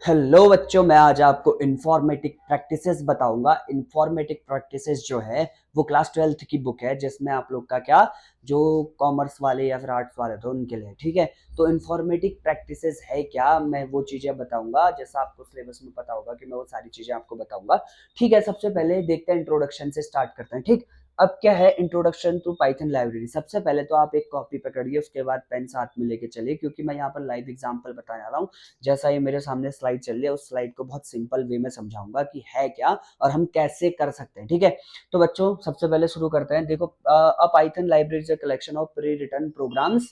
Hello बच्चों, मैं आज आपको इन्फॉर्मेटिक प्रैक्टिसेस बताऊंगा। इन्फॉर्मेटिक प्रैक्टिसेस जो है वो क्लास 12th की बुक है, जिसमें आप लोग का क्या जो कॉमर्स वाले या फिर आर्ट्स वाले थे उनके लिए, ठीक है। तो इन्फॉर्मेटिक प्रैक्टिसेस है क्या, मैं वो चीजें बताऊंगा जैसा आपको सिलेबस में पता होगा कि मैं वो सारी चीजें आपको बताऊंगा। ठीक है, सबसे पहले देखते हैं, इंट्रोडक्शन से स्टार्ट करते हैं। ठीक, अब क्या है इंट्रोडक्शन टू पाइथन लाइब्रेरी। सबसे पहले तो आप एक कॉपी पकड़िए, उसके बाद पेन साथ में लेके चलिए, क्योंकि मैं यहाँ पर लाइव एग्जांपल बताने वाला हूँ। जैसा ये मेरे सामने स्लाइड चल रही है, उस स्लाइड को बहुत सिंपल वे में समझाऊंगा कि है क्या और हम कैसे कर सकते हैं। ठीक है, तो बच्चों सबसे पहले शुरू करते हैं। देखो, a Python library is a collection of pre written programs,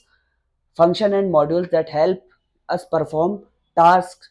function and modules that help us perform tasks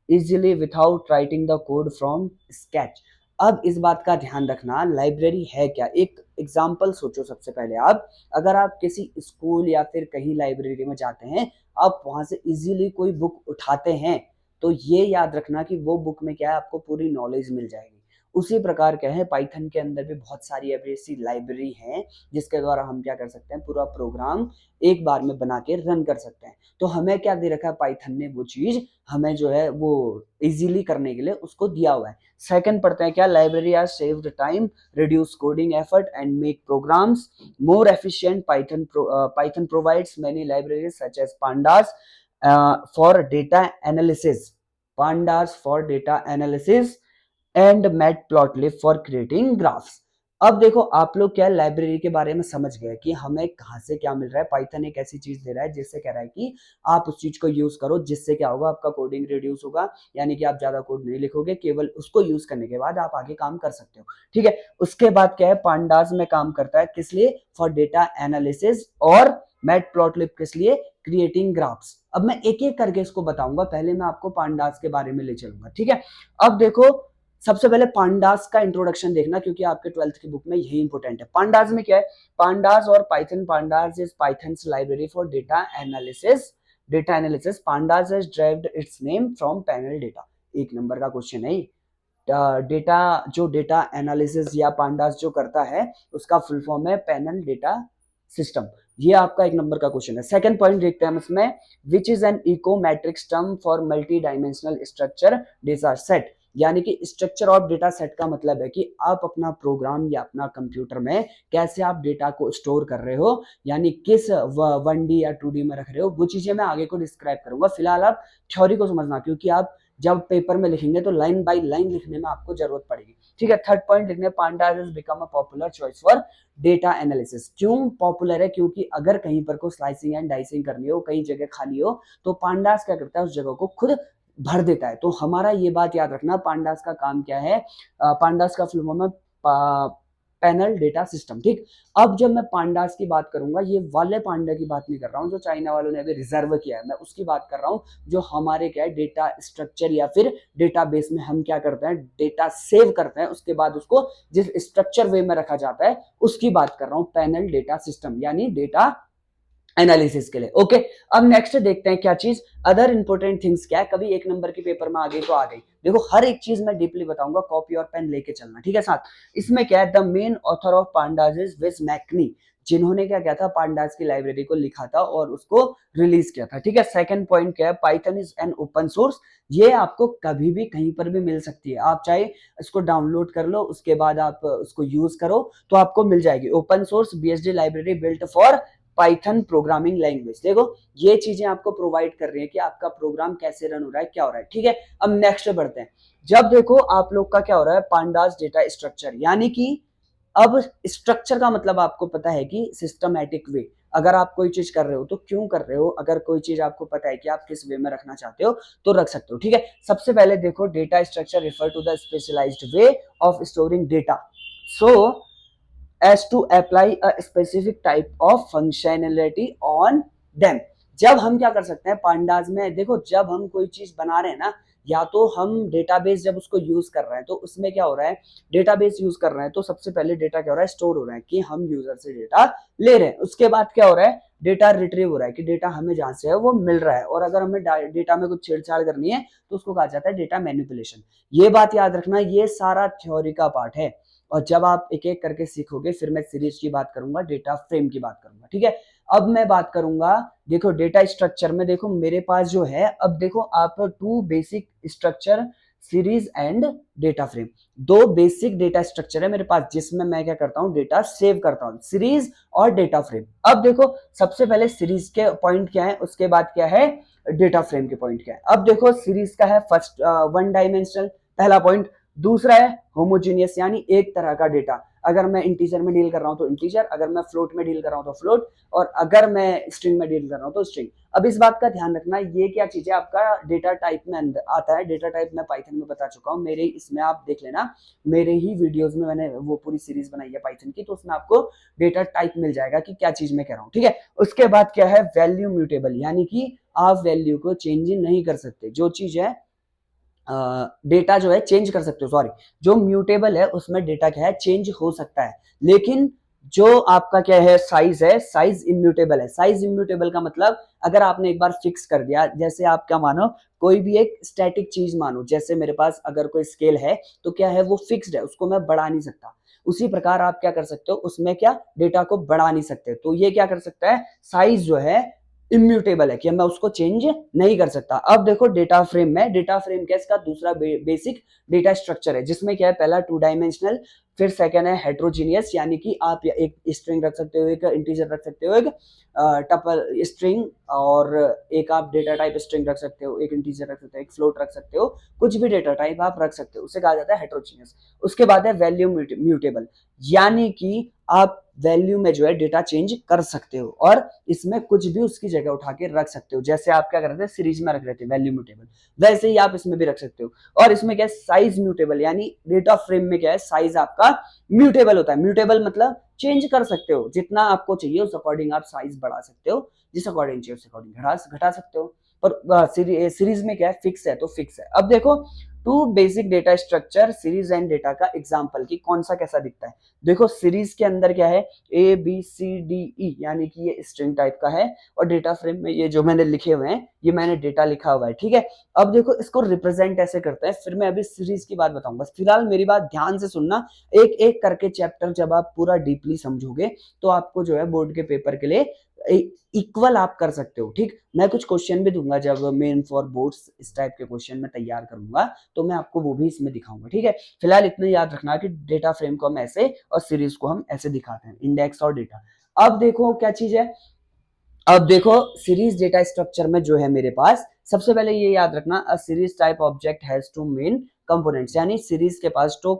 easily without writing the code from scratch। अब इस बात का ध्यान रखना, लाइब्रेरी है क्या। एक एग्जाम्पल सोचो। सबसे पहले आप, अगर आप किसी स्कूल या फिर कहीं लाइब्रेरी में जाते हैं, आप वहां से इजीली कोई बुक उठाते हैं, तो ये याद रखना कि वो बुक में क्या है, आपको पूरी नॉलेज मिल जाएगी। उसी प्रकार क्या है, पाइथन के अंदर भी बहुत सारी ऐसी लाइब्रेरी हैं जिसके द्वारा हम क्या कर सकते हैं, पूरा प्रोग्राम एक बार में बना के रन कर सकते हैं। तो हमें क्या दे रखा है पाइथन ने, वो चीज हमें जो है वो इजीली करने के लिए उसको दिया हुआ है। सेकंड पढ़ते हैं क्या, library are saved time, reduce coding effort and make programs more efficient. Python provides many libraries such as pandas for data analysis, pandas for data analysis and matplotlib for creating graphs. अब देखो, आप लोग क्या library के बारे में समझ गए कि हमें कहाँ से क्या मिल रहा है। पाइथन एक ऐसी चीज दे रहा है जिससे कह रहा है कि आप उस चीज को यूज करो, जिससे क्या होगा, आपका कोडिंग रिड्यूस होगा, यानी कि आप ज्यादा कोड नहीं लिखोगे, केवल उसको यूज करने के बाद आप आगे काम कर सकते हो। ठीक है, उसके बाद क्या है, पांडास में काम करता है किस लिए, फॉर डेटा एनालिसिस, और मैटप्लॉटलिब किस लिए, क्रिएटिंग ग्राफ्स। अब मैं एक एक करके इसको बताऊंगा, पहले मैं आपको पांडास के बारे में ले चलूंगा। ठीक है, अब देखो, सबसे पहले पांडास का इंट्रोडक्शन देखना, क्योंकि आपके 12th की बुक में यही इंपॉर्टेंट है। पांडास में क्या है, पांडास और Python, pandas is pythons library for data analysis. Data analysis, pandas has derived it's name from panel data. एक नंबर का क्वेश्चन है। डेटा, जो डेटा एनालिसिस या पांडास जो करता है, उसका फुल फॉर्म है पैनल डेटा सिस्टम। ये आपका एक नंबर का क्वेश्चन है। सेकंड पॉइंट देखते हैं हम इसमें, which is an eco matrix term for multi dimensional structure data set. यानी कि स्ट्रक्चर ऑफ डेटा सेट का मतलब है कि आप अपना प्रोग्राम या अपना कंप्यूटर में कैसे आप डेटा को स्टोर कर रहे हो, यानी किस 1D या 2D में रख रहे हो, वो चीजें मैं आगे को डिस्क्राइब करूंगा। फिलहाल आप थ्योरी को समझना, क्योंकि आप जब पेपर में लिखेंगे तो लाइन बाय लाइन लिखने में आपको जरूरत पड़ेगी। ठीक है, थर्ड पॉइंट लिखने, pandas has become a popular choice for data analysis. क्यों पॉपुलर है, क्योंकि अगर कहीं पर को स्लाइसिंग एंड डाइसिंग करनी हो, कहीं जगह खाली हो, तो पांडास क्या करता है, उस जगह को खुद भर देता है। तो हमारा ये बात याद रखना, पांडास का काम क्या है, पांडास का फुल फॉर्म है पैनल डेटा सिस्टम। ठीक, अब जब मैं पांडास की बात करूंगा, ये वाले पांडा की बात नहीं कर रहा हूं जो चाइना वालों ने अभी रिजर्व किया है, मैं उसकी बात कर रहा हूं जो हमारे क्या है, डेटा स्ट्रक्चर या फिर डेटाबेस में हम क्या करते हैं, डेटा सेव करते हैं, उसके बाद उसको जिस स्ट्रक्चर वे में रखा जाता है, उसकी बात कर रहा हूं, पैनल डेटा सिस्टम यानी डेटा एनालिसिस के लिए। ओके, अब नेक्स्ट देखते हैं क्या चीज, अदर इंपॉर्टेंट थिंग्स क्या है। कभी एक नंबर के पेपर में आ गई तो आ गई। देखो, हर एक चीज मैं डीपली बताऊंगा, कॉपी और पेन लेके चलना, ठीक है साथ। इसमें क्या है, the main author of pandas is Wes McKinney, जिन्होंने क्या किया था, पांडास की लाइब्रेरी को लिखा था और उसको रिलीज किया था। ठीक है, सेकंड पॉइंट क्या है, Python is an open source. ये आपको कभी भी कहीं पर भी मिल सकती है, आप चाहे इसको डाउनलोड कर लो, उसके बाद आप उसको यूज करो तो आपको मिल जाएगी। Open source BSD library built for Python programming language. देखो, ये चीजें आपको प्रोवाइड कर रही है कि आपका प्रोग्राम कैसे रन हो रहा है, क्या हो रहा है। ठीक है, अब नेक्स्ट बढ़ते हैं। जब देखो आप लोग का क्या हो रहा है, पांडास डेटा स्ट्रक्चर, यानी कि अब स्ट्रक्चर का मतलब आपको पता है कि सिस्टमैटिक वे। अगर आप कोई चीज कर रहे हो तो क्यों कर रहे हो, अगर कोई चीज आपको पता है कि आप किस वे में रखना चाहते हो तो रख सकते हो। ठीक है, सबसे पहले देखो, data structure refer to the specialised way of storing data so as to apply a specific type of functionality on them। जब हम क्या कर सकते हैं पांडास में, देखो जब हम कोई चीज बना रहे हैं ना, या तो हम डेटाबेस जब उसको यूज कर रहे हैं, तो उसमें क्या हो रहा है, डेटाबेस यूज कर रहे हैं तो सबसे पहले डेटा क्या हो रहा है, स्टोर हो रहा है कि हम यूजर से डेटा ले रहे हैं। उसके बाद क्या हो रहा है, डेटा रिट्रीव हो रहा है कि डेटा हमें जहां से है वो मिल रहा है, और अगर हमें डेटा में कुछ छेड़छाड़ करनी है तो उसको कहा जाता है डेटा मैनिपुलेशन। ये बात याद रखना, ये सारा थ्योरी का पार्ट है, और जब आप एक एक करके सीखोगे फिर मैं सीरीज की बात करूंगा, डेटा फ्रेम की बात करूंगा। ठीक है, अब मैं बात करूंगा, देखो डेटा स्ट्रक्चर में, देखो मेरे पास जो है, अब देखो आप two basic structure, series and data frame, दो बेसिक डेटा स्ट्रक्चर है मेरे पास जिसमें मैं क्या करता हूं, डेटा सेव करता हूं, सीरीज और डेटा फ्रेम। अब देखो सबसे पहले सीरीज के पॉइंट क्या है, उसके बाद क्या है डेटा फ्रेम के पॉइंट क्या है। अब देखो सीरीज का है फर्स्ट वन डायमेंशनल, पहला पॉइंट। दूसरा है होमोजीनियस, यानी एक तरह का डेटा, अगर मैं इंटीजर में डील कर रहा हूं तो इंटीजर, अगर मैं फ्लोट में डील कर रहा हूं तो फ्लोट, और अगर मैं स्ट्रिंग में डील कर रहा हूं तो स्ट्रिंग। अब इस बात का ध्यान रखना, ये क्या चीज है आपका डेटा टाइप में अंदर आता है। डेटा टाइप मैं पाइथन में बता चुका हूँ, मेरे इसमें आप देख लेना, मेरे ही वीडियोस में मैंने वो पूरी सीरीज बनाई है पाइथन की, तो उसमें आपको डेटा टाइप मिल जाएगा कि क्या चीज मैं कह रहा हूँ, ठीक है। उसके बाद क्या है वैल्यू म्यूटेबल, यानी कि आप वैल्यू को चेंज नहीं कर सकते, जो चीज है डेटा जो है चेंज कर सकते हो, सॉरी, जो म्यूटेबल है उसमें डेटा क्या है चेंज हो सकता है, लेकिन जो आपका क्या है साइज है, साइज इम्यूटेबल है। साइज इम्यूटेबल का मतलब अगर आपने एक बार फिक्स कर दिया, जैसे आप क्या मानो, कोई भी एक स्टैटिक चीज मानो, जैसे मेरे पास अगर कोई स्केल है तो क्या है वो फिक्स्ड है, उसको मैं बढ़ा नहीं सकता। उसी प्रकार आप क्या कर सकते हो, उसमें क्या डेटा को बढ़ा नहीं सकते, तो ये क्या कर सकता है, साइज जो है इम्यूटेबल है कि मैं उसको चेंज नहीं कर सकता। अब देखो डेटा फ्रेम में, डेटा फ्रेम क्या इसका दूसरा बेसिक डेटा स्ट्रक्चर है, जिसमें क्या है पहला टू डायमेंशनल, फिर सेकंड है हेट्रोजीनियस, यानी कि आप एक स्ट्रिंग रख सकते हो, एक इंटीजर रख सकते हो, एक टपल स्ट्रिंग, और एक आप डेटा टाइप स्ट्रिंग रख सकते हो, एक इंटीजर रख सकते हो, एक फ्लोट रख सकते हो, कुछ भी डेटा टाइप आप रख सकते हो, उसे कहा जाता है हेट्रोजीनियस। उसके बाद है वैल्यू म्यूटेबल, यानी कि आप वैल्यू में जो है डेटा चेंज कर सकते हो और इसमें कुछ भी उसकी जगह उठा के रख सकते हो। जैसे आप क्या कर रहे थे सीरीज में रख रहे थे वैल्यू म्यूटेबल, वैसे ही आप इसमें भी रख सकते हो। और इसमें क्या है साइज म्यूटेबल, यानी डेटा फ्रेम में क्या है साइज आपका म्यूटेबल होता है। म्यूटेबल मतलब चेंज कर सकते हो, जितना आपको चाहिए उस अकॉर्डिंग आप साइज बढ़ा सकते हो, जिस अकॉर्डिंग चाहिए उस अकॉर्डिंग घटा सकते हो। पर सीरीज में क्या है फिक्स है तो फिक्स है। अब देखो two basic data structure series and data का एग्जांपल की कौन सा कैसा दिखता है। देखो सीरीज के अंदर क्या है A B C D E, यानी कि ये स्ट्रिंग टाइप का है, और डेटा फ्रेम में ये जो मैंने लिखे हुए हैं ये मैंने डेटा लिखा हुआ है, ठीक है। अब देखो इसको रिप्रेजेंट ऐसे करते हैं, फिर मैं अभी सीरीज की बात बताऊंगा। फिलहाल मेरी बात ध्यान से सुनना, एक एक करके चैप्टर जब आप पूरा डीपली समझोगे तो आपको जो है बोर्ड के पेपर के लिए इक्वल आप कर सकते हो, ठीक। मैं कुछ क्वेश्चन भी दूंगा जब मेन फॉर बोर्ड्स इस टाइप के क्वेश्चन मैं तैयार करूंगा, तो मैं आपको वो भी इसमें दिखाऊंगा, ठीक है। फिलहाल इतना याद रखना कि डेटा फ्रेम को हम ऐसे और सीरीज को हम ऐसे दिखाते हैं, इंडेक्स और डेटा। अब देखो क्या चीज है, अब देखो सीरीज डेटा स्ट्रक्चर में जो है मेरे पास, सबसे पहले ये याद रखना, a series type object has two main components, यानी सीरीज के पास दो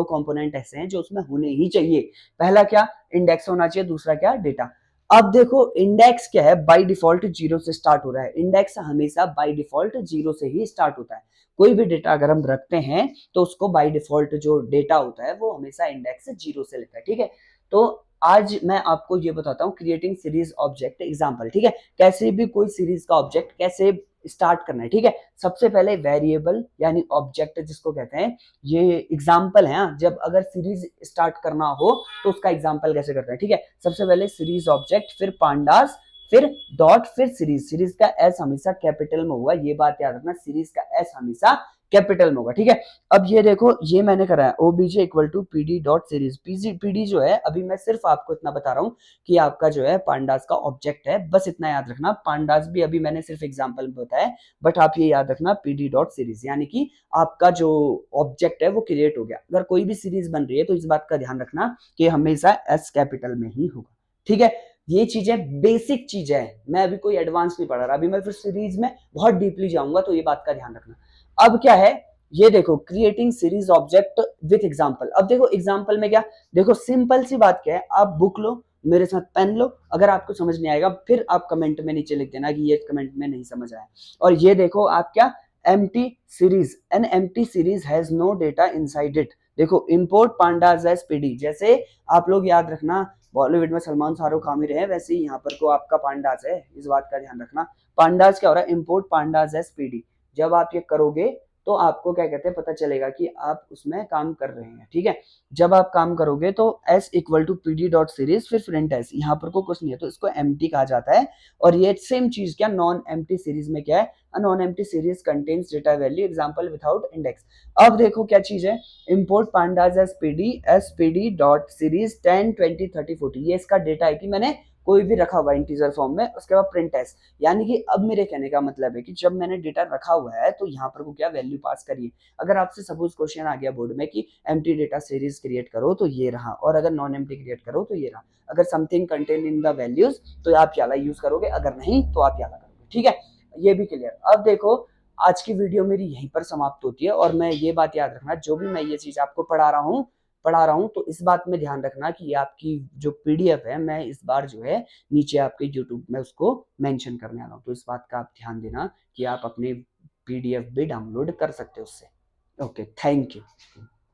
कंपोनेंट ऐसे हैं जो उसमें होने ही चाहिए। पहला क्या इंडेक्स होना चाहिए, दूसरा क्या डेटा। अब देखो इंडेक्स क्या है बाय डिफॉल्ट जीरो से स्टार्ट हो रहा है, इंडेक्स हमेशा बाय डिफॉल्ट जीरो से ही स्टार्ट होता है। कोई भी डेटा अगर हम रखते हैं तो उसको बाय डिफॉल्ट जो डेटा होता है वो हमेशा इंडेक्स जीरो से लेता है, ठीक है। तो आज मैं आपको ये बताता हूँ क्रिएटिंग सीरीज ऑब्जेक्ट एग्जांपल, ठीक है। कैसे भी कोई सीरीज का ऑब्जेक्ट कैसे स्टार्ट करना है, ठीक है। सबसे पहले वेरिएबल यानी ऑब्जेक्ट जिसको कहते हैं, ये एग्जांपल है, जब अगर सीरीज स्टार्ट करना हो तो उसका एग्जांपल कैसे करते हैं, ठीक है। सबसे पहले सीरीज ऑब्जेक्ट, फिर पांडास, फिर डॉट, फिर सीरीज। सीरीज का एस हमेशा कैपिटल में होगा, ये बात याद रखना, सीरीज का एस हमेशा कैपिटल में होगा, ठीक है। अब ये देखो ये मैंने करा है OBJ equal to PD dot series. PD जो है अभी मैं सिर्फ आपको इतना बता रहा हूँ कि आपका जो है पांडास का ऑब्जेक्ट है, बस इतना याद रखना। पांडास भी अभी मैंने सिर्फ एग्जांपल में बताया, बट आप ये याद रखना पीडी डॉट सीरीज, यानी कि आपका जो ऑब्जेक्ट है वो क्रिएट हो गया। अगर कोई भी सीरीज बन रही है तो इस बात का ध्यान रखना कि हमेशा एस कैपिटल में ही होगा, ठीक है। ये चीजें बेसिक चीज है, मैं अभी कोई एडवांस नहीं पढ़ा रहा, अभी मैं फिर सीरीज में बहुत डीपली जाऊंगा, तो ये बात का ध्यान रखना। अब क्या है ये देखो creating series object with example. अब देखो एग्जांपल में क्या, देखो सिंपल सी बात क्या है, आप बुक लो, मेरे साथ पेन लो, अगर आपको समझ नहीं आएगा फिर आप कमेंट में नीचे लिख देना कि ये कमेंट में नहीं समझ आया। और ये देखो आप क्या empty series, an empty series has no data inside it. देखो इंपोर्ट पांडास एज पीडी, जैसे आप लोग याद रखना बॉलीवुड में सलमान शाहरुख आमिर है, वैसे ही यहाँ पर को आपका पांडास है, इस बात का ध्यान रखना। पांडास क्या हो रहा है, इंपोर्ट पांडास एज पीडी। जब आप ये करोगे तो आपको क्या कहते हैं पता चलेगा कि आप उसमें काम कर रहे हैं, ठीक है। जब आप काम करोगे तो s equal to P D dot series, फिर प्रिंट एस, यहाँ पर को कुछ नहीं है तो इसको एम्प्टी कहा जाता है। और ये सेम चीज क्या नॉन एम्प्टी सीरीज में क्या है, non empty series contains data value example without index. अब देखो क्या चीज है, import pandas S P D dot series 10 20 30 40, ये इसका डेटा है कि मैंने कोई भी रखा हुआ है इंटीजर फॉर्म में, उसके बाद प्रिंट एस, यानी कि अब मेरे कहने का मतलब है कि जब मैंने डेटा रखा हुआ है तो यहाँ पर को क्या वैल्यू पास करिए। अगर आपसे सपोज क्वेश्चन आ गया बोर्ड में कि एम्प्टी डेटा सीरीज क्रिएट करो तो ये रहा, और अगर नॉन एम्प्टी क्रिएट करो तो ये रहा। अगर something contain in the values तो आप ये वाला यूज करोगे, अगर नहीं तो आप ये वाला करोगे। ठीक है, ये भी क्लियर। अब देखो आज की वीडियो मेरी यहीं पर समाप्त होती है, और मैं ये बात याद रखना, जो भी मैं ये चीज आपको पढ़ा रहा हूँ तो इस बात में ध्यान रखना कि ये आपकी जो पीडीएफ है मैं इस बार जो है नीचे आपके यूट्यूब में उसको मेंशन करने वाला हूँ, तो इस बात का आप ध्यान देना कि आप अपने पीडीएफ भी डाउनलोड कर सकते हो उससे। Okay, thank you.